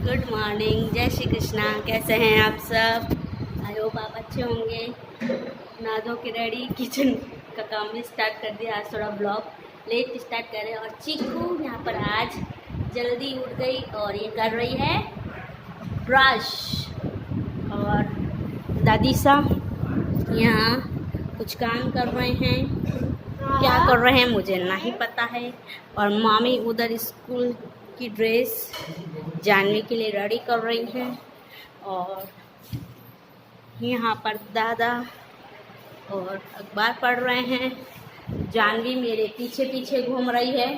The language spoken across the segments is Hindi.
गुड मॉर्निंग, जय श्री कृष्णा। कैसे हैं आप सब? आई होप आप अच्छे होंगे। नहा धो के रेडी, किचन का काम भी स्टार्ट कर दिया। आज थोड़ा ब्लॉग लेट स्टार्ट करें। और चीकू यहाँ पर आज जल्दी उठ गई और ये कर रही है ब्रश। और दादी सा यहाँ कुछ काम कर रहे हैं। क्या कर रहे हैं मुझे नहीं पता है। और मामी उधर स्कूल की ड्रेस जानवी के लिए रेडी कर रही हैं। और यहाँ पर दादा और अखबार पढ़ रहे हैं। जानवी मेरे पीछे पीछे घूम रही है।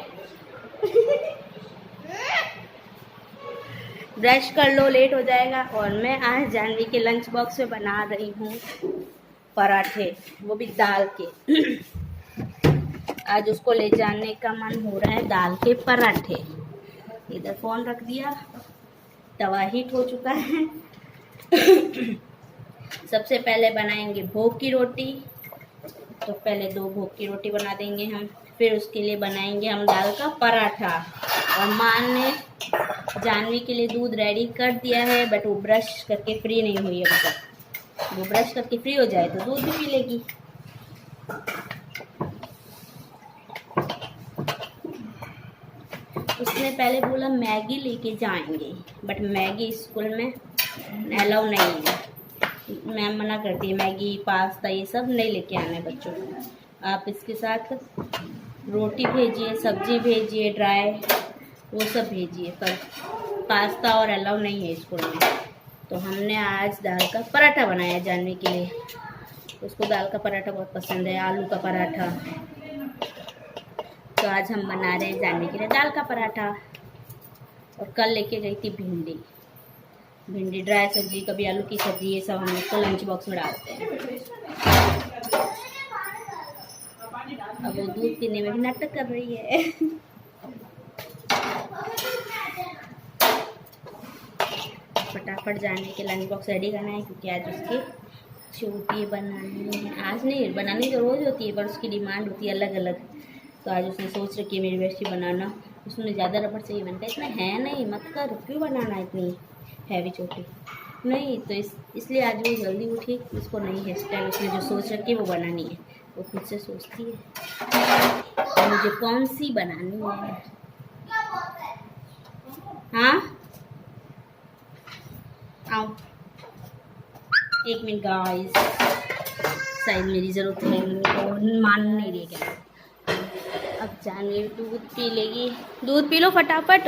ब्रश कर लो, लेट हो जाएगा। और मैं आज जानवी के लंच बॉक्स में बना रही हूँ पराठे, वो भी दाल के। आज उसको ले जाने का मन हो रहा है दाल के पराठे। इधर फोन रख दिया, तवा हीट हो चुका है। सबसे पहले बनाएंगे भोग की रोटी। तो पहले 2 भोग की रोटी बना देंगे हम, फिर उसके लिए बनाएंगे हम दाल का पराठा। और माँ ने जानवी के लिए दूध रेडी कर दिया है, बट वो ब्रश करके फ्री नहीं हुई अभी तक। वो ब्रश करके फ्री हो जाए तो दूध भी पी लेगी। उसने पहले बोला मैगी लेके जाएंगे, बट मैगी स्कूल में अलाउ नहीं है। मैम मना करती है, मैगी पास्ता ये सब नहीं लेके आना है बच्चों को। आप इसके साथ रोटी भेजिए, सब्जी भेजिए, ड्राई वो सब भेजिए, पर पास्ता और अलाउ नहीं है स्कूल में। तो हमने आज दाल का पराठा बनाया जानवी के लिए। उसको दाल का पराठा बहुत पसंद है, आलू का पराठा। तो आज हम बना रहे हैं जानवी के लिए दाल का पराठा। और कल लेके गई थी भिंडी ड्राई सब्जी, कभी आलू की सब्जी, ये सब हम इसको लंच बॉक्स में डालते हैं। अब वो दूध पीने में भी नाटक कर रही है। फटाफट जानवी के लंच बॉक्स रेडी करना है, क्योंकि आज उसकी छुट्टी बनानी है। आज नहीं, बनानी तो रोज़ होती है, पर उसकी डिमांड होती है अलग अलग। तो आज उसने सोच रखी है मेरी बेस्टी बनाना। उसमें ज़्यादा रबड़ चाहिए, बनता है इतना है नहीं, मत कर, क्यों बनाना इतनी हैवी चोटी नहीं। तो इसलिए आज वो जल्दी उठी। उसको नई हेयर स्टाइल उसने जो सोच रखी है वो बनानी है। वो खुद से सोचती है मुझे कौन सी बनानी है। हाँ आओ, 1 मिनट गाइस, शायद मेरी ज़रूरत है, उनको मान नहीं रही क्या। अब जानवी दूध पी लेगी। दूध पी लो फटाफट।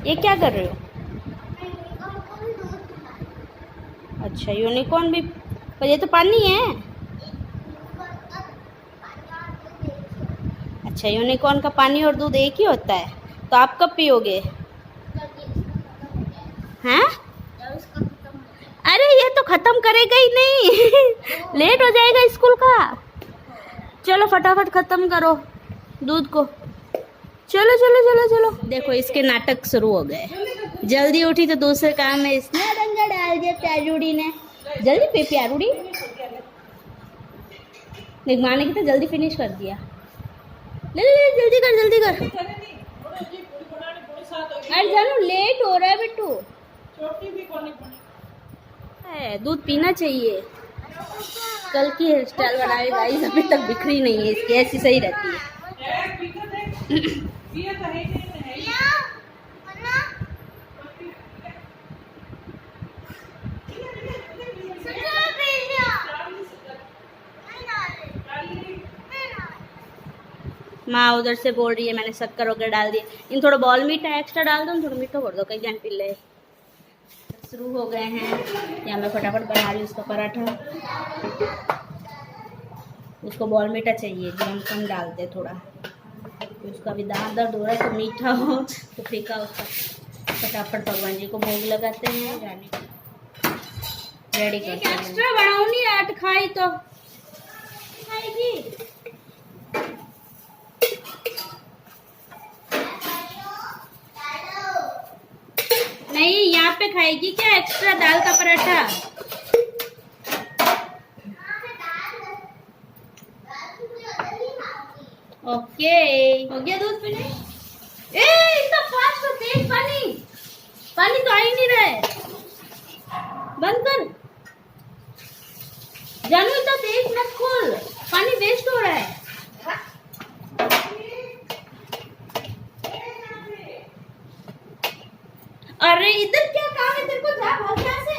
ये क्या कर रहे हो? अच्छा, यूनिकॉर्न भी, पर ये तो पानी है। अच्छा, यूनिकॉर्न का पानी और दूध एक ही होता है। तो आप कब पियोगे? हैं? अरे ये तो खत्म करेगा ही नहीं। लेट हो जाएगा स्कूल का। चलो फटाफट खत्म करो दूध को। चलो चलो चलो चलो। देखो इसके नाटक शुरू हो गए। जल्दी उठी तो दूसरे काम में इसने रंगा डाल दिया प्यारूड़ी ने। जल्दी पे प्यारूड़ी, देख माँ ने कितना जल्दी फिनिश कर दिया। ले ले ले, जल्दी कर जल्दी कर। अरे जानू लेट हो रहा है बेटू। दूध पीना चाहिए। कल की हेयर स्टाइल बनाए गाइस, अभी तक बिखरी नहीं है इसकी, ऐसी सही रहती है। माँ उधर से बोल रही है मैंने शक्कर वगैरह डाल दिए। इन थोड़ा बॉल मीठा एक्स्ट्रा डाल दो, थोड़ा मीठा कर दो, कहीं जान पी ले। शुरू हो गए हैं। यहाँ मैं फटाफट बना रही हूँ उसका पराठा। उसको बॉल मीठा चाहिए, जो हम कम डालते थोड़ा। तो उसका भी दांत दर्द हो रहा है, तो मीठा हो तो फीका उसका। फटाफट भगवान जी को भोग लगाते हैं, जाने रेडी करते हैं। एक्स्ट्रा बनाऊंगी, 8 खाई तो खाएगी। नहीं, यहाँ पे खाएगी क्या एक्स्ट्रा दाल का पराठा? ओके, हो गया दूध पीने। ए इतना फास्ट, तेज पानी पानी तो आ ही नहीं रहा है, बंद कर जानू, इतना तेज मत खोल, पानी वेस्ट हो रहा है। अरे इधर क्या काम है तेरे को, जा भाग यहाँ से।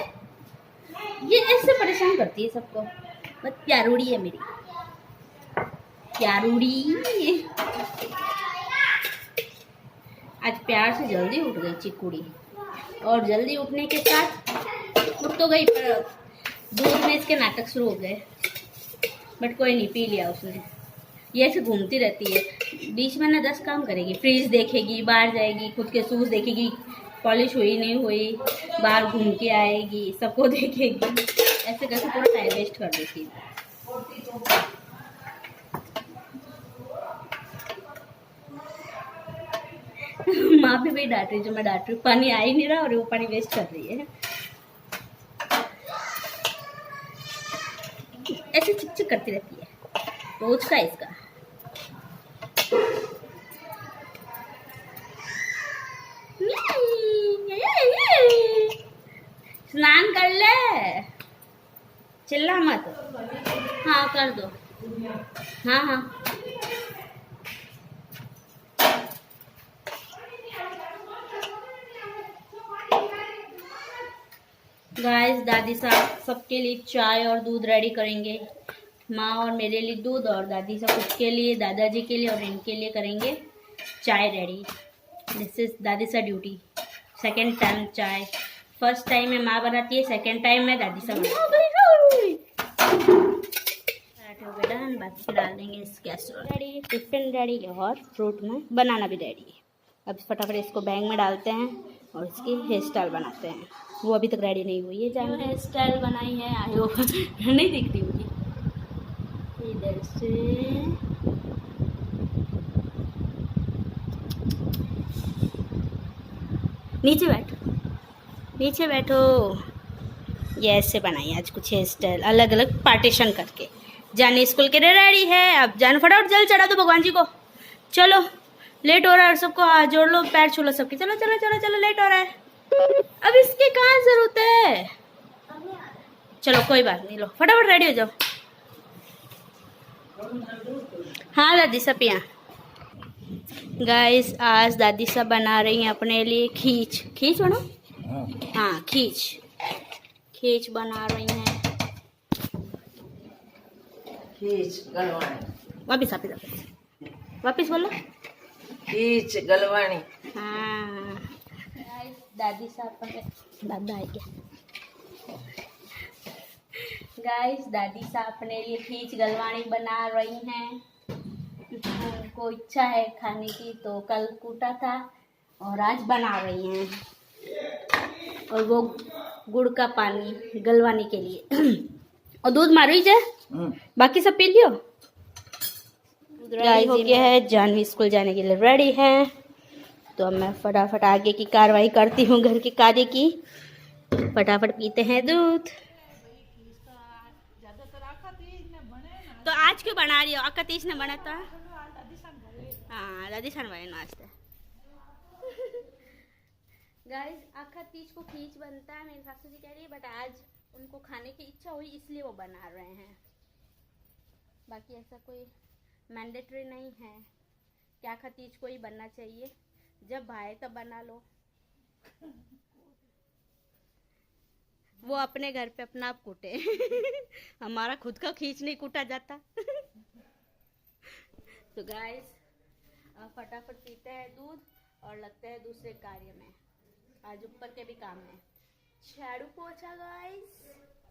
ये ऐसे परेशान करती है सबको, बस प्यारूड़ी है मेरी प्यारूड़ी। आज प्यार से जल्दी उठ गई चिकुड़ी, और जल्दी उठने के साथ उठ तो गई पर दूध में इसके नाटक शुरू हो गए। बट कोई नहीं, पी लिया उसने। ये ऐसे घूमती रहती है, बीच में ना 10 काम करेगी, फ्रिज देखेगी, बाहर जाएगी, खुद के शूज देखेगी, पॉलिश हुई नहीं हुई, बाहर घूम के आएगी, सबको देखेगी, ऐसे कैसे पूरा टाइम वेस्ट कर देती है। माँ भी वही डांट रही जो मैं डांट रही हूँ, पानी आ ही नहीं रहा और वो पानी वेस्ट कर रही है। ऐसे चिक चिक करती रहती है, रोज का इसका। स्नान कर ले, चिल्ला मत। हाँ कर दो, हाँ हाँ। गाइस दादी साहब सबके लिए चाय और दूध रेडी करेंगे। माँ और मेरे लिए दूध, और दादी साहब खुद के लिए, दादाजी के लिए और इनके लिए करेंगे चाय रेडी। दिस इज दादी साहब ड्यूटी। सेकेंड टाइम चाय, फर्स्ट टाइम में माँ बनाती है, सेकेंड टाइम में दादी साहब। पराठे हो गए डन, बाकी डाल देंगे इस कैसरोल। रेडी, टिफिन रेडी और फ्रूट में बनाना भी रेडी। अब फटाफट इसको बैग में डालते हैं और इसकी हेयर स्टाइल बनाते हैं। वो अभी तक रेडी नहीं हुई है। जो हेयर स्टाइल बनाई है आई होप नहीं दिख रही होगी। इधर से नीचे बैठो, नीचे बैठो। ये ऐसे बनाई आज कुछ हेयर स्टाइल अलग अलग पार्टीशन करके। जाने स्कूल के लिए रेडी है, अब जान फटाफट जल चढ़ा दो भगवान जी को। चलो लेट हो रहा है, सबको हाथ जोड़ लो, पैर छू लो सबके। चलो चलो चलो चलो, लेट हो रहा है। अब इसकी कहाँ जरूरत है, चलो कोई बात नहीं, लो फटाफट रेडी हो जाओ। हाँ दादी सब यहाँ। गाइस आज दादी सब बना रही हैं अपने लिए खींच। खींच बनो, हाँ खींच, खींच बना रही हैं। खींच गलवानी, वापिस वापिस बोलो, खींच गलवानी। हाँ दादी साहब दादा है क्या। गाइस दादी साहब अपने लिए खींच गलवानी बना रही हैं। उनको इच्छा है खाने की तो कल कूटा था और आज बना रही हैं। और वो गुड़ का पानी गलवाने के लिए और दूध मारो ही जाए, बाकी सब पी लियो। रेडी हो गया है, जानवी स्कूल जाने के लिए रेडी है। तो अब मैं फटाफट आगे की कार्रवाई करती हूँ, घर के कार्य की। फटाफट पीते हैं दूध। तो आज क्यों बना रही हो, अक्का तीज ने बना था। हाँ दादी सन बने नाश्ते। गाइस अक्का तीज को खींच बनता है, मेरी सासू जी कह रही है, बट आज उनको खाने की इच्छा हुई इसलिए वो बना रहे हैं। बाकी ऐसा कोई मैंडेटरी नहीं है कि अक्का तीज को ही बनना चाहिए, जब भाई तब बना लो। वो अपने घर पे अपना आप कूटे हमारा खुद का खींच नहीं कूटा जाता। तो गाइस फटाफट पीते हैं दूध और लगते हैं दूसरे कार्य में। आज ऊपर के भी काम है, झाड़ू पोछा गाइस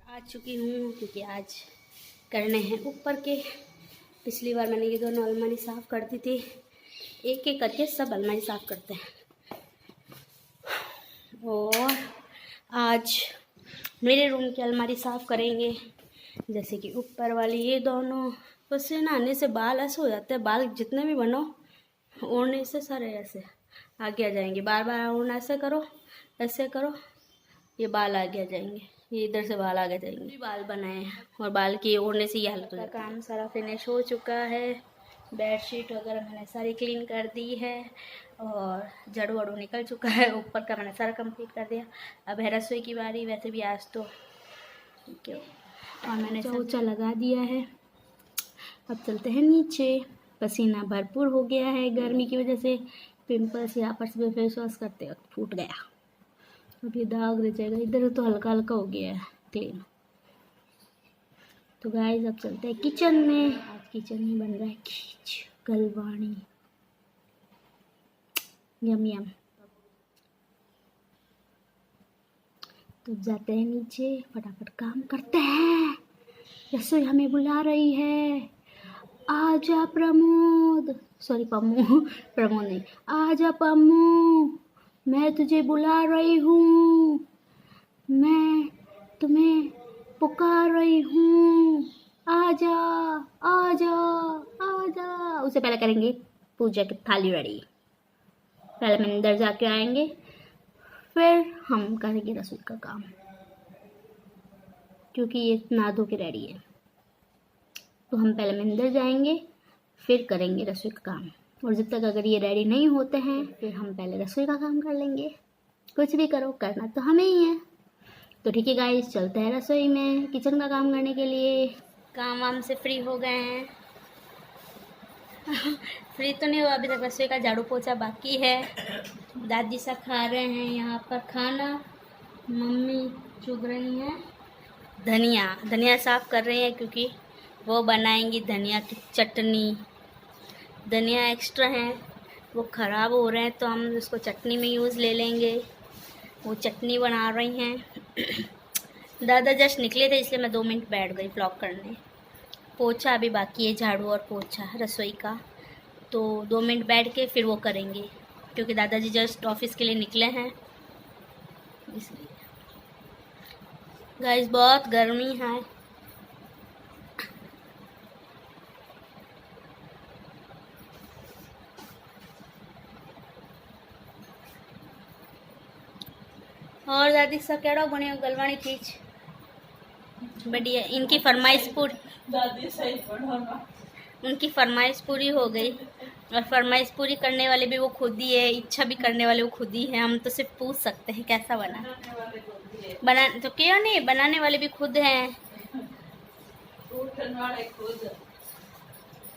आ चुकी हूँ क्योंकि आज करने हैं ऊपर के। पिछली बार मैंने ये दोनों अलमारी साफ कर दी थी, एक एक करके सब अलमारी साफ करते हैं। और आज मेरे रूम की अलमारी साफ करेंगे, जैसे कि ऊपर वाली ये दोनों। बस नहाने से बाल ऐसे हो जाते हैं, बाल जितने भी बनो ओढ़ने से सारे ऐसे आगे आ जाएंगे। बार बार ओढ़ना, ऐसे करो ऐसे करो, ये बाल आगे आ जाएंगे, ये इधर से बाल आगे जाएंगे। बाल बनाए हैं और बाल की ओढ़ने से ये हालत हो जाती है। काम सारा फिनिश हो चुका है, बेडशीट वगैरह मैंने सारी क्लीन कर दी है और झाड़ू वाड़ू निकल चुका है, ऊपर का मैंने सारा कंप्लीट कर दिया। अब है रसोई की बारी। वैसे भी आज तो क्यों, और मैंने पोछा लगा दिया है। अब चलते हैं नीचे। पसीना भरपूर हो गया है गर्मी की वजह से, पिंपल्स यहाँ पर से फेस वॉश करते वक्त फूट गया। अब ये दाग रह जाएगा, इधर तो हल्का हल्का हो गया है क्लीन। तो गाइस अब चलते हैं किचन में। आज किचन में बन रहा है खीच गलवानी, यम यम। तो जाते हैं नीचे, फटाफट काम करते हैं। रसोई हमें बुला रही है, आजा प्रमोद, सॉरी पम्मू, प्रमोद नहीं, आजा पम्मू, मैं तुझे बुला रही हूँ, मैं तुम्हें पुकार रही हूँ, आजा आजा आजा। उससे पहले करेंगे पूजा की थाली रेडी। पहले मैं अंदर जाके आएंगे, फिर हम करेंगे रसोई का काम, क्योंकि ये नहा धो के रेडी है। तो हम पहले मंदिर जाएंगे, फिर करेंगे रसोई का काम। और जब तक अगर ये रेडी नहीं होते हैं, फिर हम पहले रसोई का काम कर लेंगे। कुछ भी करो, करना तो हमें ही है। तो ठीक है गाइस, चलते हैं रसोई में किचन का काम करने के लिए। काम वाम से फ्री हो गए हैं। फ्री तो नहीं हुआ अभी तक, रसोई का झाड़ू पोछा बाकी है। दादी सा खा रहे हैं यहाँ पर खाना, मम्मी चुग रही हैं धनिया साफ़ कर रही हैं, क्योंकि वो बनाएंगी धनिया की चटनी। धनिया एक्स्ट्रा हैं, वो ख़राब हो रहे हैं, तो हम उसको चटनी में यूज़ ले लेंगे। वो चटनी बना रही हैं। दादा जस्ट निकले थे, इसलिए मैं 2 मिनट बैठ गई व्लॉग करने। पोछा अभी बाकी है, झाड़ू और पोछा रसोई का, तो 2 मिनट बैठ के फिर वो करेंगे, क्योंकि दादाजी जस्ट ऑफिस के लिए निकले हैं इसलिए। गाइस बहुत गर्मी है। और दादी सा केड़ो बने गलवानी खींच बढ़िया। इनकी फरमाइश पूरी, उनकी फरमाइश पूरी हो गई। और फरमाइश पूरी करने वाले भी वो खुद ही है, इच्छा भी करने वाले वो खुद ही है। हम तो सिर्फ पूछ सकते हैं कैसा बना, बना तो क्यों नहीं, बनाने वाले भी खुद हैं।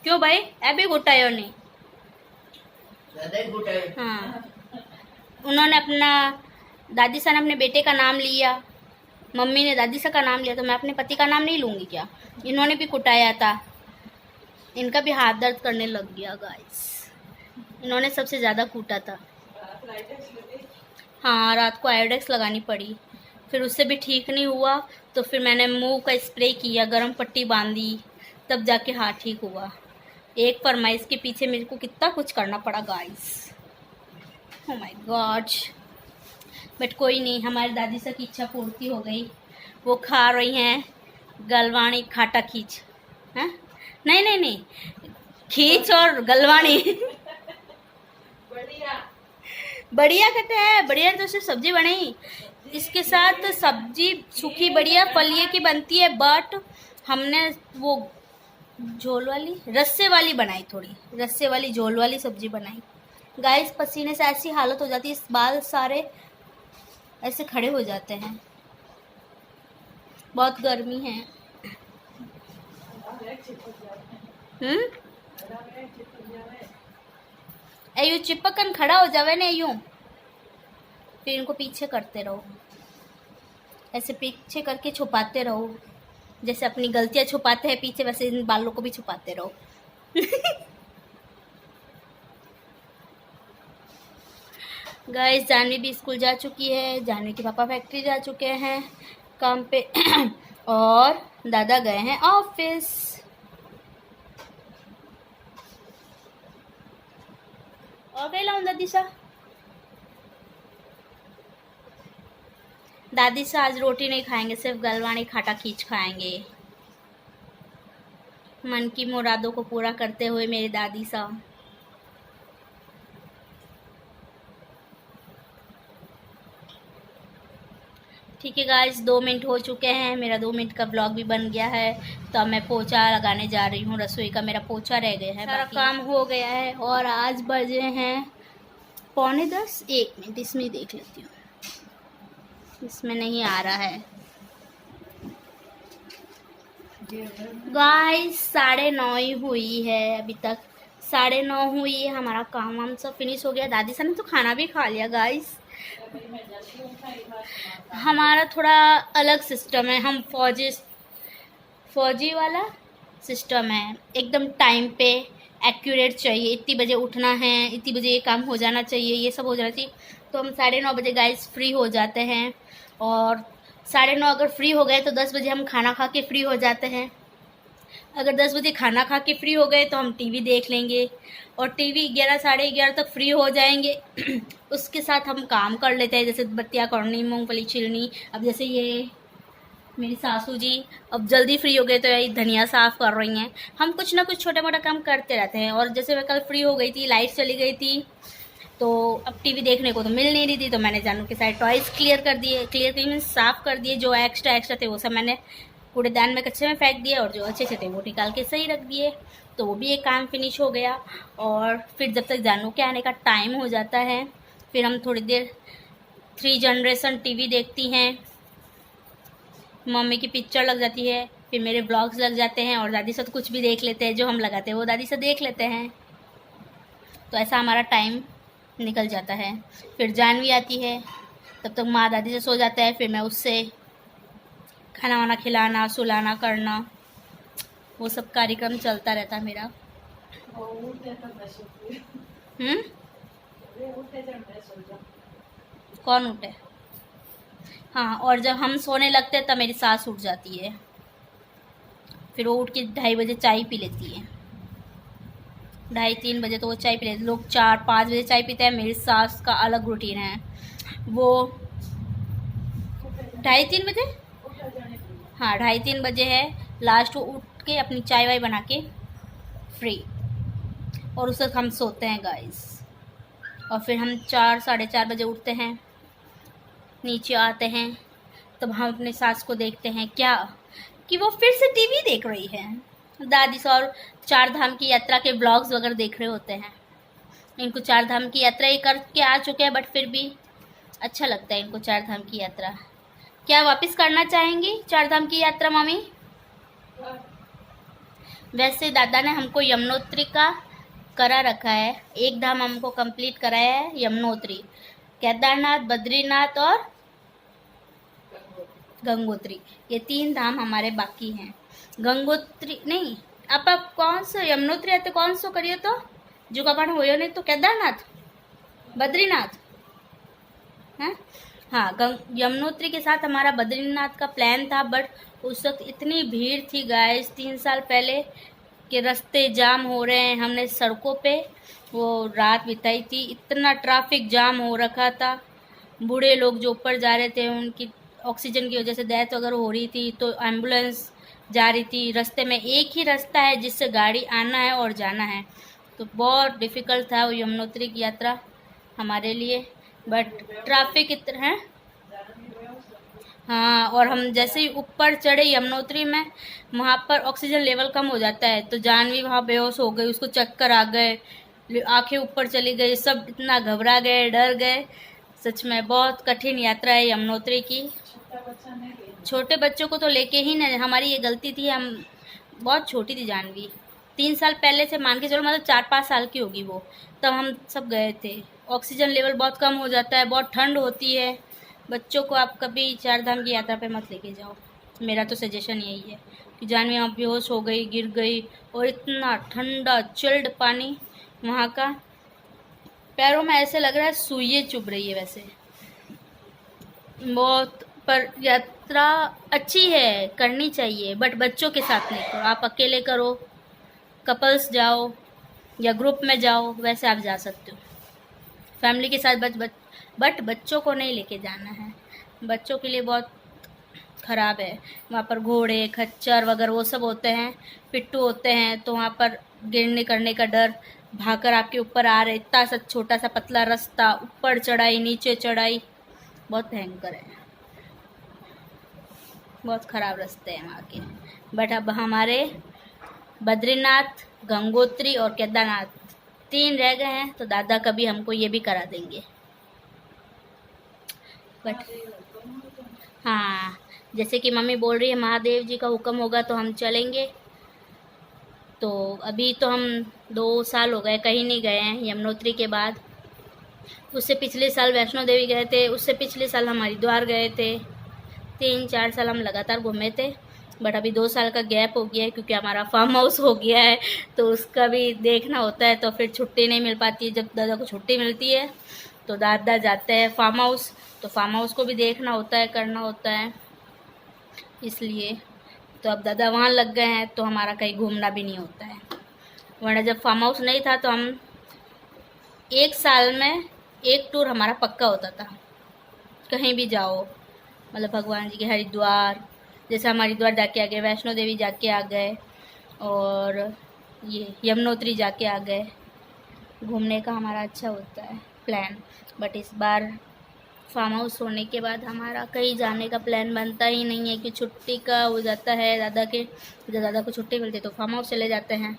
क्यों भाई, अभी गुटायो नहीं। हाँ, उन्होंने अपना, दादी सा ने अपने बेटे का नाम लिया, मम्मी ने दादी सा का नाम लिया, तो मैं अपने पति का नाम नहीं लूँगी क्या। इन्होंने भी कुटाया था, इनका भी हाथ दर्द करने लग गया गाइस। इन्होंने सबसे ज़्यादा कूटा था। हाँ, रात को आयोडेक्स लगानी पड़ी, फिर उससे भी ठीक नहीं हुआ, तो फिर मैंने मुंह का स्प्रे किया, गरम पट्टी बांधी, तब जाके हाथ ठीक हुआ। एक फरमाइश के पीछे मेरे को कितना कुछ करना पड़ा guys, oh my God. But कोई नहीं, हमारी दादी सा की इच्छा पूर्ति हो गई। वो खा रही हैं गलवानी खाटा खींच। हैं, नहीं नहीं नहीं, खींच और गलवानी। बढ़िया कहते हैं, बढ़िया तो सिर्फ सब्जी बनी, इसके साथ सब्जी सूखी बढ़िया फलिए की बनती है, बट हमने वो झोल वाली रस्से वाली बनाई, थोड़ी रस्से वाली झोल वाली सब्जी बनाई। गाइस पसीने से ऐसी हालत हो जाती है, बाल सारे ऐसे खड़े हो जाते हैं, बहुत गर्मी है। यूं चिपकन खड़ा हो जावे ना यूं, फिर इनको पीछे करते रहो, ऐसे पीछे करके छुपाते रहो, जैसे अपनी गलतियां छुपाते हैं पीछे, वैसे इन बालों को भी छुपाते रहो। गाइस जानवी भी स्कूल जा चुकी है, जानवी के पापा फैक्ट्री जा चुके हैं काम पे, और दादा गए हैं ऑफिस। और गई लाऊं दादी सा, दादी सा आज रोटी नहीं खाएंगे, सिर्फ गलवानी खाटा खींच खाएंगे। मन की मुरादों को पूरा करते हुए मेरी दादी सा। ठीक है गाइस, 2 मिनट हो चुके हैं, मेरा 2 मिनट का ब्लॉग भी बन गया है। तो अब मैं पोछा लगाने जा रही हूँ, रसोई का मेरा पोछा रह गया है, सारा काम हो गया है। और आज बजे हैं 9:45। 1 मिनट इसमें देख लेती हूँ, इसमें नहीं आ रहा है गाइस। 9:30 ही हुई है अभी तक, 9:30 हुई है। हमारा काम वाम सब फिनिश हो गया। दादी सा ने तो खाना भी खा लिया गाइस। हमारा थोड़ा अलग सिस्टम है, हम फौजी वाला सिस्टम है। एकदम टाइम पे एक्यूरेट चाहिए, इतनी बजे उठना है, इतनी बजे ये काम हो जाना चाहिए, ये सब हो जाना चाहिए। तो हम 9:30 बजे गाइस फ्री हो जाते हैं। और 9:30 अगर फ्री हो गए तो 10 बजे हम खाना खा के फ्री हो जाते हैं। अगर 10 बजे खाना खा के फ्री हो गए तो हम टीवी देख लेंगे, और टीवी 11 11:30 तक फ्री हो जाएंगे। उसके साथ हम काम कर लेते हैं, जैसे बत्तियाँ करनी, मूंगफली छिलनी। अब जैसे ये मेरी सासू जी अब जल्दी फ्री हो गए तो ये धनिया साफ़ कर रही हैं। हम कुछ ना कुछ छोटा मोटा काम करते रहते हैं। और जैसे मैं कल फ्री हो गई थी, लाइट चली गई थी, तो अब टीवी देखने को तो मिल नहीं रही थी, तो मैंने जानू के सारे टॉयज़ क्लियर कर मीन्स साफ़ कर दिए। जो एक्स्ट्रा थे वो सब मैंने कूड़ेदान में कच्चे में फेंक दिए, और जो अच्छे थे वो निकाल के सही रख दिए। तो वो भी एक काम फिनिश हो गया। और फिर जब तक जानू के आने का टाइम हो जाता है, फिर हम थोड़ी देर 3 जनरेशन टीवी देखती हैं। मम्मी की पिक्चर लग जाती है, फिर मेरे ब्लॉग्स लग जाते हैं, और दादी से तो कुछ भी देख लेते हैं, जो हम लगाते हैं वो दादी से देख लेते हैं। तो ऐसा हमारा टाइम निकल जाता है। फिर जानवी आती है, तब तक माँ दादी से सो जाता है, फिर मैं उससे खाना वाना खिलाना, सुलाना करना, वो सब कार्यक्रम चलता रहता है मेरा। कौन उठे? हाँ, और जब हम सोने लगते हैं तब मेरी सास उठ जाती है, फिर वो उठ के 2:30 बजे चाय पी लेती है। 2:30-3 बजे तो वो चाय पी लेती है। लोग 4-5 बजे चाय पीते हैं, मेरी सास का अलग रूटीन है। वो 2:30-3 बजे, हाँ 2:30-3 बजे है लास्ट, वो उठ के अपनी चाय वाय बना के फ्री, और उस वक्त हम सोते हैं गाइस। और फिर हम 4-4:30 बजे उठते हैं, नीचे आते हैं, तब हम अपने सास को देखते हैं क्या कि वो फिर से टीवी देख रही है। दादी से और 4 धाम की यात्रा के ब्लॉग्स वगैरह देख रहे होते हैं। इनको 4 धाम की यात्रा ही करके आ चुके हैं, बट फिर भी अच्छा लगता है इनको 4 धाम की यात्रा। क्या वापस करना चाहेंगी 4 धाम की यात्रा मम्मी? वैसे दादा ने हमको यमुनोत्री का करा रखा है, 1 धाम हमको कंप्लीट कराया है, यमुनोत्री। केदारनाथ, बद्रीनाथ और गंगोत्री, ये 3 धाम हमारे बाकी हैं। गंगोत्री नहीं, आप कौन सा यमुनोत्री आते कौन सो करिए तो जो कपान हो नहीं तो केदारनाथ, बद्रीनाथ है। हाँ, यमुनोत्री के साथ हमारा बद्रीनाथ का प्लान था, बट उस वक्त इतनी भीड़ थी गाइस 3 साल पहले कि रास्ते जाम हो रहे हैं। हमने सड़कों पे वो रात बिताई थी, इतना ट्रैफिक जाम हो रखा था। बूढ़े लोग जो ऊपर जा रहे थे, उनकी ऑक्सीजन की वजह से डेथ वगैरह हो रही थी, तो एम्बुलेंस जा रही थी। रास्ते में एक ही रास्ता है जिससे गाड़ी आना है और जाना है, तो बहुत डिफ़िकल्ट था वो यमुनोत्री की यात्रा हमारे लिए। बट ट्रैफिक इतना है, हाँ। और हम जैसे ही ऊपर चढ़े यमुनोत्री में, वहाँ पर ऑक्सीजन लेवल कम हो जाता है, तो जानवी वहाँ बेहोश हो गई, उसको चक्कर आ गए, आंखें ऊपर चली गई, सब इतना घबरा गए, डर गए। सच में बहुत कठिन यात्रा है यमुनोत्री की। छोटे बच्चों को तो लेके ही नहीं, हमारी ये गलती थी, हम बहुत छोटी थी जानवी, 3 साल पहले से मान के चलो, मतलब 4-5 साल की होगी वो, तब हम सब गए थे। ऑक्सीजन लेवल बहुत कम हो जाता है, बहुत ठंड होती है। बच्चों को आप कभी 4 धाम की यात्रा पे मत लेके जाओ, मेरा तो सजेशन यही है। कि जानवी वहाँ बेहोश हो गई, गिर गई, और इतना ठंडा चिल्ड पानी वहाँ का, पैरों में ऐसे लग रहा है सुइयां चुभ रही है। वैसे बहुत, पर यात्रा अच्छी है, करनी चाहिए, बट बच्चों के साथ नहीं करो। आप अकेले करो, कपल्स जाओ या ग्रुप में जाओ, वैसे आप जा सकते हो फैमिली के साथ। बट बच्चों को नहीं लेके जाना है, बच्चों के लिए बहुत ख़राब है। वहाँ पर घोड़े, खच्चर वगैरह वो सब होते हैं, पिट्ठू होते हैं, तो वहाँ पर गिरने करने का डर, भागकर आपके ऊपर आ रहे, इतना सा छोटा सा पतला रास्ता, ऊपर चढ़ाई नीचे चढ़ाई, बहुत भयंकर है। बहुत ख़राब रास्ते हैं वहाँ के। बट अब हमारे बद्रीनाथ, गंगोत्री और केदारनाथ 3 रह गए हैं, तो दादा कभी हमको ये भी करा देंगे। बट हाँ, जैसे कि मम्मी बोल रही है महादेव जी का हुक्म होगा तो हम चलेंगे। तो अभी तो हम 2 साल हो गए कहीं नहीं गए हैं यमुनोत्री के बाद। उससे पिछले साल वैष्णो देवी गए थे, उससे पिछले साल हम हरिद्वार गए थे। 3-4 साल हम लगातार घूमे थे। बट अभी 2 साल का गैप हो गया है क्योंकि हमारा फार्म हाउस हो गया है, तो उसका भी देखना होता है। तो फिर छुट्टी नहीं मिल पाती है। जब दादा को छुट्टी मिलती है तो दादा जाते हैं फार्म हाउस, तो फार्म हाउस को भी देखना होता है, करना होता है, इसलिए। तो अब दादा वहाँ लग गए हैं तो हमारा कहीं घूमना भी नहीं होता है। वरना जब फार्म हाउस नहीं था तो हम 1 साल में 1 टूर हमारा पक्का होता था। कहीं भी जाओ, मतलब भगवान जी के हरिद्वार, जैसे हम हरिद्वार जाके आ गए, वैष्णो देवी जाके आ गए, और ये यमुनोत्री जाके आ गए। घूमने का हमारा अच्छा होता है प्लान। बट इस बार फार्म हाउस होने के बाद हमारा कहीं जाने का प्लान बनता ही नहीं है कि छुट्टी का हो जाता है दादा के। जब दादा को छुट्टी मिलती है तो फार्म हाउस चले जाते हैं,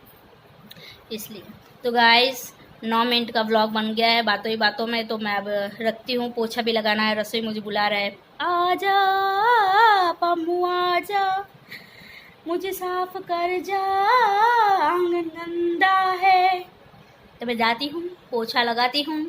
इसलिए। तो गाइस 9 मिनट का व्लॉग बन गया है बातों ही बातों में। तो मैं अब रखती हूँ, पोछा भी लगाना है, रसोई मुझे बुला रहा है। आजा पम्मू आजा, मुझे साफ कर जा, आंगन गंदा है। तो मैं जाती हूँ, पोछा लगाती हूँ।